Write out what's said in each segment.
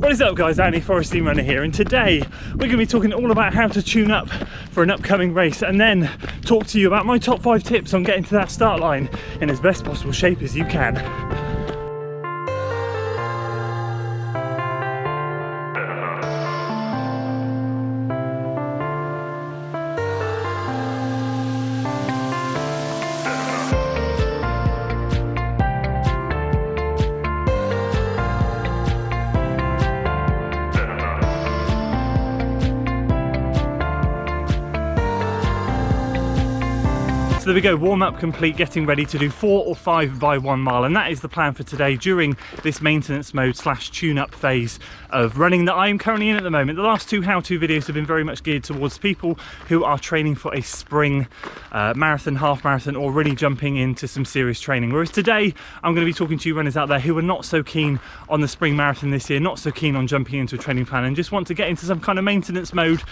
What is up guys, Andy, Forest Team Runner here, and today we're going to be talking all about how to tune up for an upcoming race and then talk to you about my top 5 tips on getting to that start line in as best possible shape as you can. So there we go, warm up complete, getting ready to do 4 or 5 by 1 mile, and that is the plan for today during this maintenance mode slash tune up phase of running that I am currently in at the moment. The last 2 how-to videos have been very much geared towards people who are training for a spring marathon, half marathon, or really jumping into some serious training. Whereas today I'm going to be talking to you runners out there who are not so keen on the spring marathon this year, not so keen on jumping into a training plan, and just want to get into some kind of maintenance mode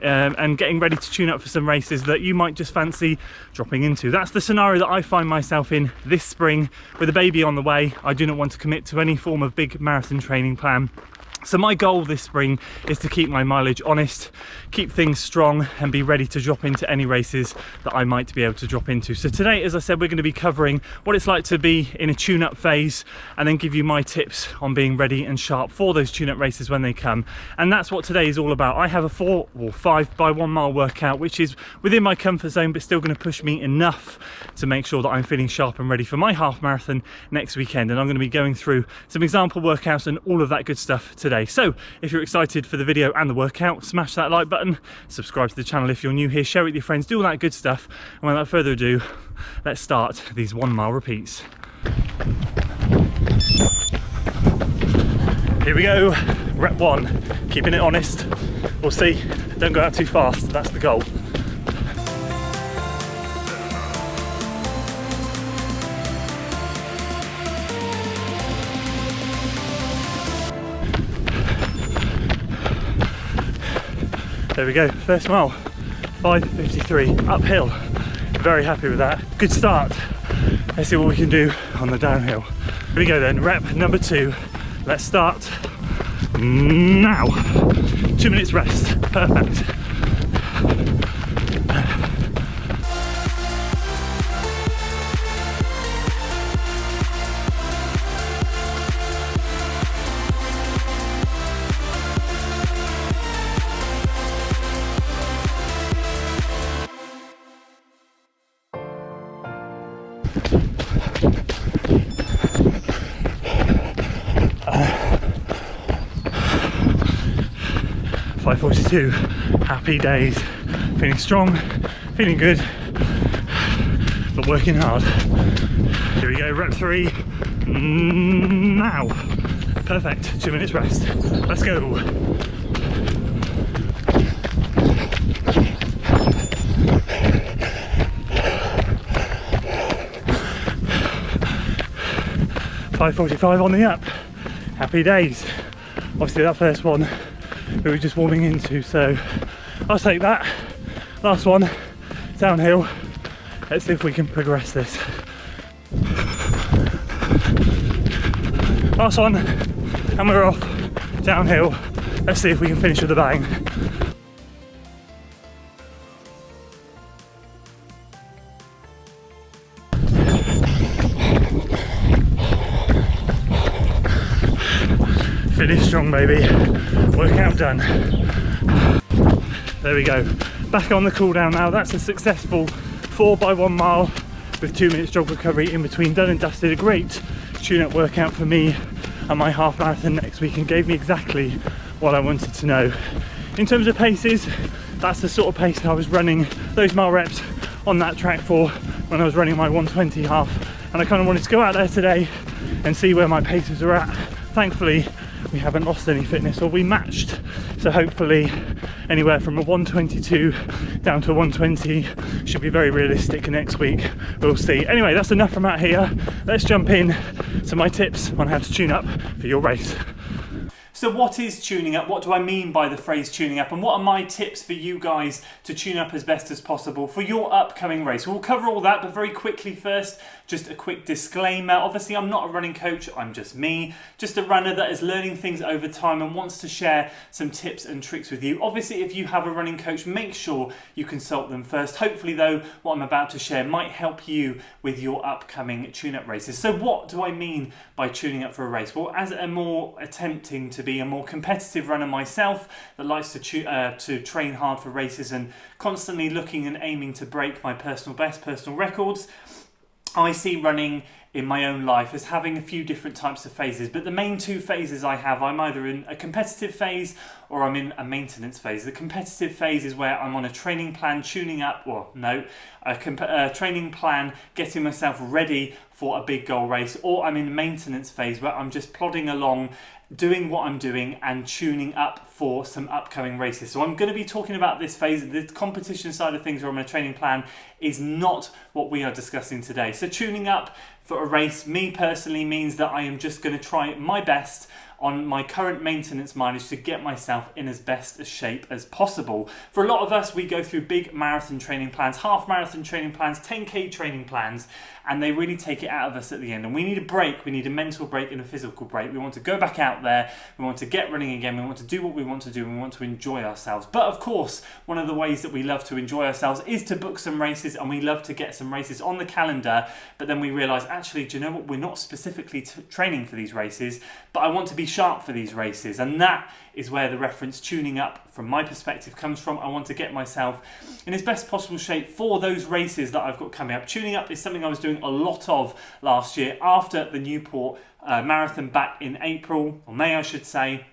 and getting ready to tune up for some races that you might just fancy dropping into. That's the scenario that I find myself in this spring with a baby on the way. I do not want to commit to any form of big marathon training plan. So my goal this spring is to keep my mileage honest, keep things strong, and be ready to drop into any races that I might be able to drop into. So today, as I said, we're going to be covering what it's like to be in a tune-up phase and then give you my tips on being ready and sharp for those tune-up races when they come. And that's what today is all about. I have a 4 or 5 by 1 mile workout, which is within my comfort zone, but still going to push me enough to make sure that I'm feeling sharp and ready for my half marathon next weekend. And I'm going to be going through some example workouts and all of that good stuff today. So if you're excited for the video and the workout, smash that like button, subscribe to the channel if you're new here, share it with your friends, do all that good stuff. And without further ado, let's start these 1 mile repeats. Here we go, rep 1, keeping it honest. We'll see, don't go out too fast, that's the goal. There we go, first mile, 5:53, uphill. Very happy with that. Good start. Let's see what we can do on the downhill. Here we go then, rep number 2. Let's start now. 2 minutes rest, perfect. .5:42, happy days, feeling strong, feeling good, but working hard. Here we go, rep 3, now, perfect, 2 minutes rest, let's go. .5:45 on the up, happy days. Obviously that first one we were just warming into, so I'll take that. Last one, downhill. Let's see if we can progress this. Last one, and we're off, downhill. Let's see if we can finish with a bang. Finish strong, baby. Workout done. There we go. Back on the cool down now. That's a successful 4 by 1 mile with 2 minutes jog recovery in between. Done and dusted. A great tune-up workout for me and my half marathon next week, and gave me exactly what I wanted to know. In terms of paces, that's the sort of pace I was running those mile reps on that track for when I was running my 120 half, and I kind of wanted to go out there today and see where my paces are at. Thankfully, we haven't lost any fitness, or we matched, so hopefully anywhere from a 122 down to a 120 should be very realistic next week. We'll see. Anyway, that's enough from out here. Let's jump in to my tips on how to tune up for your race. So what is tuning up? What do I mean by the phrase tuning up? And what are my tips for you guys to tune up as best as possible for your upcoming race? We'll cover all that, but very quickly first, Just a quick disclaimer, obviously I'm not a running coach, I'm just me, just a runner that is learning things over time and wants to share some tips and tricks with you. Obviously if you have a running coach, make sure you consult them first. Hopefully though, what I'm about to share might help you with your upcoming tune-up races. So what do I mean by tuning up for a race? Well, as a more attempting to be a more competitive runner myself that likes to train hard for races and constantly looking and aiming to break my personal best, personal records, I see running in my own life as having a few different types of phases, but the main two phases I have, I'm either in a competitive phase or I'm in a maintenance phase. The competitive phase is where I'm on a training plan, tuning up, a training plan, getting myself ready for a big goal race, or I'm in a maintenance phase where I'm just plodding along, doing what I'm doing and tuning up for some upcoming races. So I'm going to be talking about this phase. The competition side of things, or I'm on a training plan, is not what we are discussing today. So tuning up for a race, me personally, means that I am just going to try my best on my current maintenance mileage to get myself in as best a shape as possible. For a lot of us, we go through big marathon training plans, half marathon training plans, 10k training plans, and they really take it out of us at the end. And we need a break, we need a mental break and a physical break. We want to go back out there, we want to get running again, we want to do what we want to do, and we want to enjoy ourselves. But of course, one of the ways that we love to enjoy ourselves is to book some races, and we love to get some races on the calendar, but then we realise, actually, do you know what, we're not specifically training for these races, but I want to be sharp for these races. And that is where the reference tuning up from my perspective comes from. I want to get myself in as best possible shape for those races that I've got coming up. Tuning up is something I was doing a lot of last year after the Newport marathon back in April, or May I should say.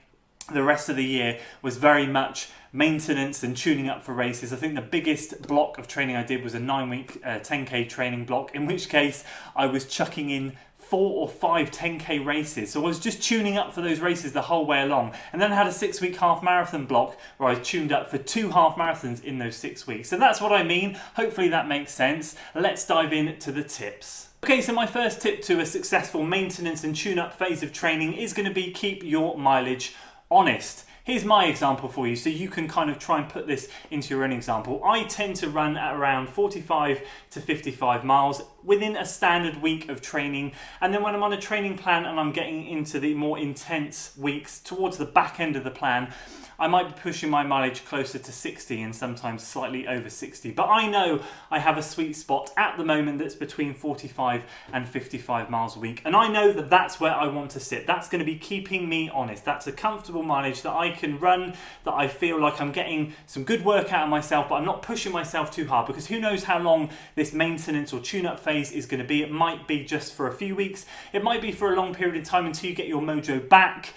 The rest of the year was very much maintenance and tuning up for races. I think the biggest block of training I did was a 9-week 10k training block, in which case I was chucking in 4 or 5 10k races. So I was just tuning up for those races the whole way along. And then I had a 6-week half marathon block where I tuned up for 2 half marathons in those 6 weeks. So that's what I mean. Hopefully that makes sense. Let's dive into the tips. Okay, so my first tip to a successful maintenance and tune-up phase of training is going to be keep your mileage honest. Here's my example for you, so you can kind of try and put this into your own example. I tend to run at around 45 to 55 miles within a standard week of training. And then when I'm on a training plan and I'm getting into the more intense weeks, towards the back end of the plan, I might be pushing my mileage closer to 60 and sometimes slightly over 60. But I know I have a sweet spot at the moment that's between 45 and 55 miles a week. And I know that that's where I want to sit. That's going to be keeping me honest. That's a comfortable mileage that I can run, that I feel like I'm getting some good work out of myself, but I'm not pushing myself too hard, because who knows how long this maintenance or tune-up phase is going to be. It might be just for a few weeks. It might be for a long period of time until you get your mojo back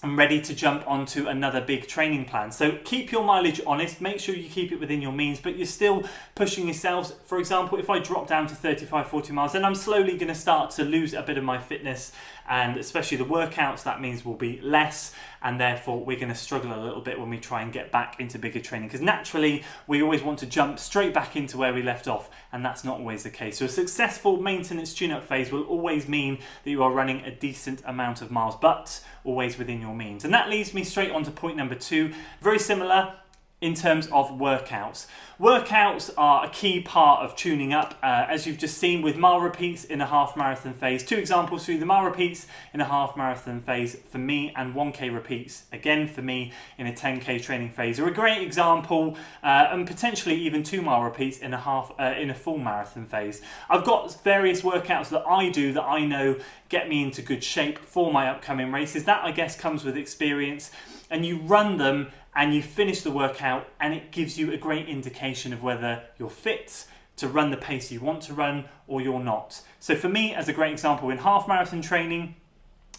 and ready to jump onto another big training plan. So keep your mileage honest, make sure you keep it within your means, but you're still pushing yourselves. For example, if I drop down to 35, 40 miles, then I'm slowly going to start to lose a bit of my fitness, and especially the workouts, that means will be less, and therefore we're going to struggle a little bit when we try and get back into bigger training, because naturally we always want to jump straight back into where we left off, and that's not always the case. So a successful maintenance tune-up phase will always mean that you are running a decent amount of miles, but always within your means. And that leads me straight on to point number 2, very similar in terms of workouts. Workouts are a key part of tuning up, as you've just seen with mile repeats in a half marathon phase. 2 examples for you: the mile repeats in a half marathon phase for me, and 1k repeats again for me in a 10k training phase are a great example, and potentially even 2 mile repeats in a full marathon phase. I've got various workouts that I do that I know get me into good shape for my upcoming races. That, I guess, comes with experience, and you run them and you finish the workout, and it gives you a great indication of whether you're fit to run the pace you want to run or you're not. So for me, as a great example, in half marathon training,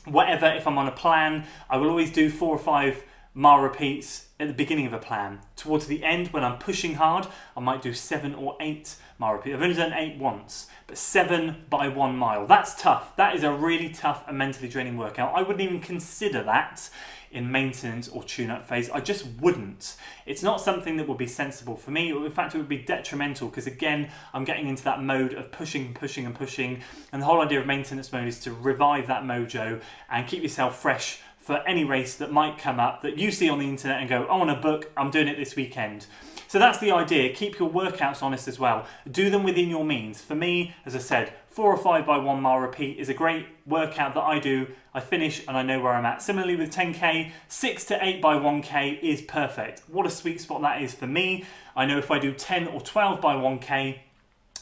whatever, if I'm on a plan, I will always do 4 or 5 mile repeats at the beginning of a plan. Towards the end, when I'm pushing hard, I might do 7 or 8 mile repeats. I've only done 8 once, but 7 by 1 mile. That's tough. That is a really tough and mentally draining workout. I wouldn't even consider that in maintenance or tune-up phase. I just wouldn't. It's not something that would be sensible for me. In fact, it would be detrimental, because again, I'm getting into that mode of pushing, pushing and pushing. And the whole idea of maintenance mode is to revive that mojo and keep yourself fresh for any race that might come up that you see on the internet and go, I want to book, I'm doing it this weekend. So that's the idea. Keep your workouts honest as well. Do them within your means. For me, as I said, 4 or 5 by 1 mile repeat is a great workout that I do. I finish and I know where I'm at. Similarly with 10k, 6 to 8 by 1k is perfect. What a sweet spot that is for me. I know if I do 10 or 12 by 1k,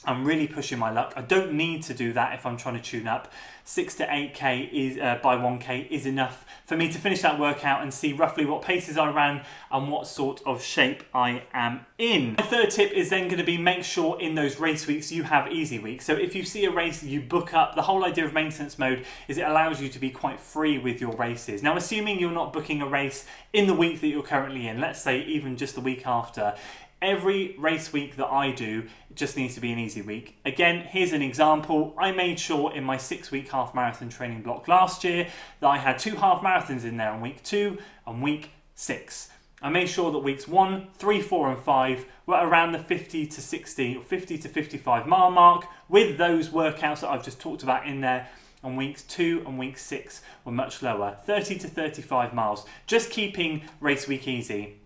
I'm really pushing my luck. I don't need to do that if I'm trying to tune up. 6 to 8k is by 1k is enough for me to finish that workout and see roughly what paces I ran and what sort of shape I am in. My third tip is then going to be make sure in those race weeks you have easy weeks. So if you see a race you book up, the whole idea of maintenance mode is it allows you to be quite free with your races. Now assuming you're not booking a race in the week that you're currently in, let's say even just the week after, every race week that I do just needs to be an easy week. Again, here's an example. I made sure in my 6-week half marathon training block last year that I had 2 half marathons in there on week 2 and week 6. I made sure that weeks 1, 3, 4 and 5 were around the 50 to 60 or 50 to 55 mile mark with those workouts that I've just talked about in there. And weeks 2 and week 6 were much lower, 30 to 35 miles, just keeping race week easy.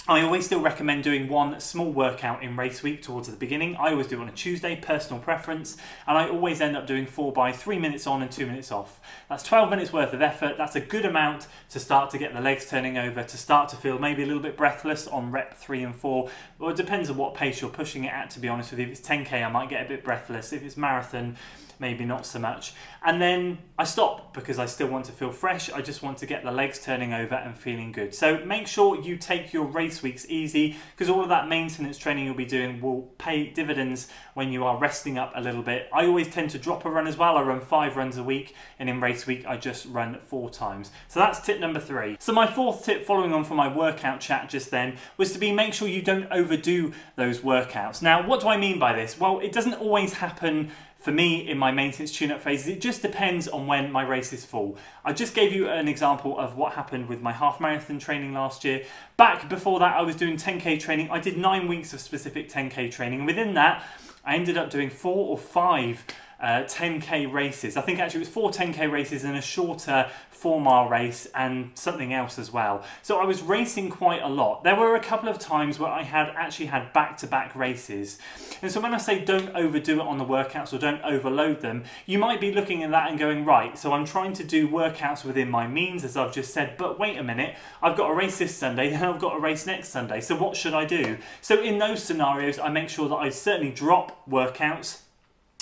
I always still recommend doing one small workout in race week towards the beginning. I always do it on a Tuesday, personal preference, and I always end up doing 4 by 3 minutes on and 2 minutes off. That's 12 minutes worth of effort. That's a good amount to start to get the legs turning over, to start to feel maybe a little bit breathless on rep 3 and 4. Well, it depends on what pace you're pushing it at, to be honest with you. If it's 10k, I might get a bit breathless. If it's marathon, maybe not so much. And then I stop because I still want to feel fresh. I just want to get the legs turning over and feeling good. So make sure you take your race weeks easy, because all of that maintenance training you'll be doing will pay dividends when you are resting up a little bit. I always tend to drop a run as well. I run 5 runs a week, and in race week I just run 4 times. So that's tip number 3. So my fourth tip, following on from my workout chat just then, was to make sure you don't overdo those workouts. Now, what do I mean by this? Well, it doesn't always happen for me in my maintenance tune-up phases. It just depends on when my race is full. I just gave you an example of what happened with my half marathon training last year. Back before that, I was doing 10k training. I did 9 weeks of specific 10k training, and within that I ended up doing 4 or 5 10k races. I think actually it was 4 10k races and a shorter 4-mile race and something else as well. So I was racing quite a lot. There were a couple of times where I had actually had back-to-back races. And so when I say don't overdo it on the workouts or don't overload them, you might be looking at that and going, right, so I'm trying to do workouts within my means, as I've just said, but wait a minute, I've got a race this Sunday, then I've got a race next Sunday, so what should I do? So in those scenarios, I make sure that I certainly drop workouts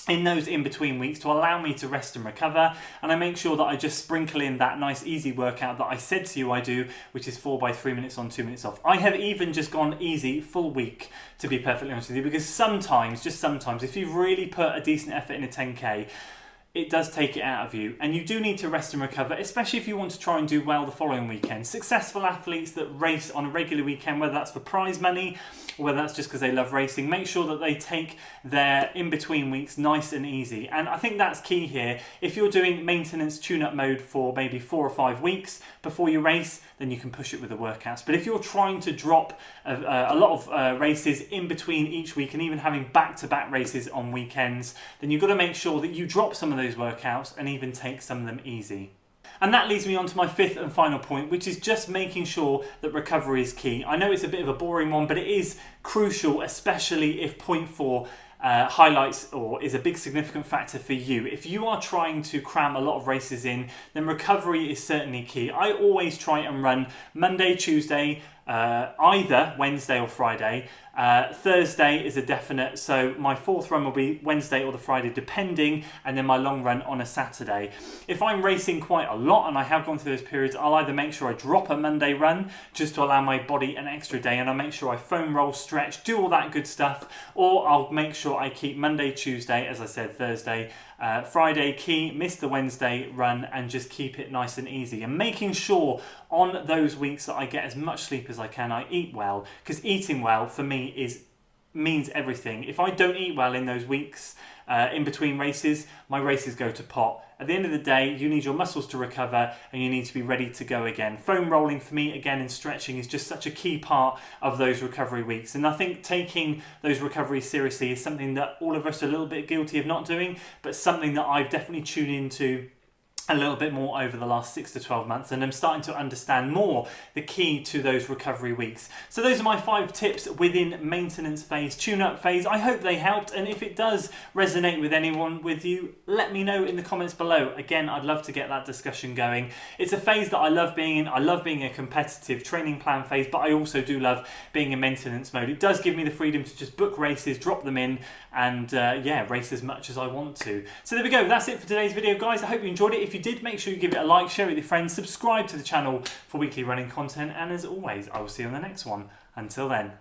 in those in-between weeks to allow me to rest and recover, and I make sure that I just sprinkle in that nice easy workout that I said to you I do, which is 4 by 3 minutes on, 2 minutes off. I have even just gone easy full week, to be perfectly honest with you, because sometimes, just sometimes, if you've really put a decent effort in a 10k, it does take it out of you, and you do need to rest and recover, especially if you want to try and do well the following weekend. Successful athletes that race on a regular weekend, whether that's for prize money or whether that's just because they love racing, make sure that they take their in-between weeks nice and easy. And I think that's key here. If you're doing maintenance tune-up mode for maybe 4 or 5 weeks before you race, then you can push it with the workouts. But if you're trying to drop a lot of races in between each week and even having back-to-back races on weekends, then you've got to make sure that you drop some of those workouts and even take some of them easy. And that leads me on to my 5th and final point, which is just making sure that recovery is key. I know it's a bit of a boring one, but it is crucial, especially if point 4 highlights or is a big significant factor for you. If you are trying to cram a lot of races in, then recovery is certainly key. I always try and run Monday, Tuesday, either Wednesday or Friday. Thursday is a definite, so my 4th run will be Wednesday or the Friday depending, and then my long run on a Saturday. If I'm racing quite a lot, and I have gone through those periods, I'll either make sure I drop a Monday run just to allow my body an extra day, and I'll make sure I foam roll, stretch, do all that good stuff, or I'll make sure I keep Monday, Tuesday, as I said, Thursday, Friday key, miss the Wednesday run, and just keep it nice and easy. And making sure on those weeks that I get as much sleep as I can, I eat well, because eating well for me means everything. If I don't eat well in those weeks in between races, my races go to pot. At the end of the day, you need your muscles to recover and you need to be ready to go again. Foam rolling for me, again, and stretching is just such a key part of those recovery weeks. And I think taking those recoveries seriously is something that all of us are a little bit guilty of not doing, but something that I've definitely tuned into a little bit more over the last 6 to 12 months, and I'm starting to understand more the key to those recovery weeks. So those are my 5 tips within maintenance phase, tune-up phase. I hope they helped, and if it does resonate with anyone with you, let me know in the comments below. Again, I'd love to get that discussion going. It's a phase that I love being in. I love being a competitive training plan phase, but I also do love being in maintenance mode. It does give me the freedom to just book races, drop them in, and yeah, race as much as I want to. So there we go, that's it for today's video, guys. I hope you enjoyed it. If you did, make sure you give it a like, share it with your friends, subscribe to the channel for weekly running content, and as always, I will see you on the next one. Until then.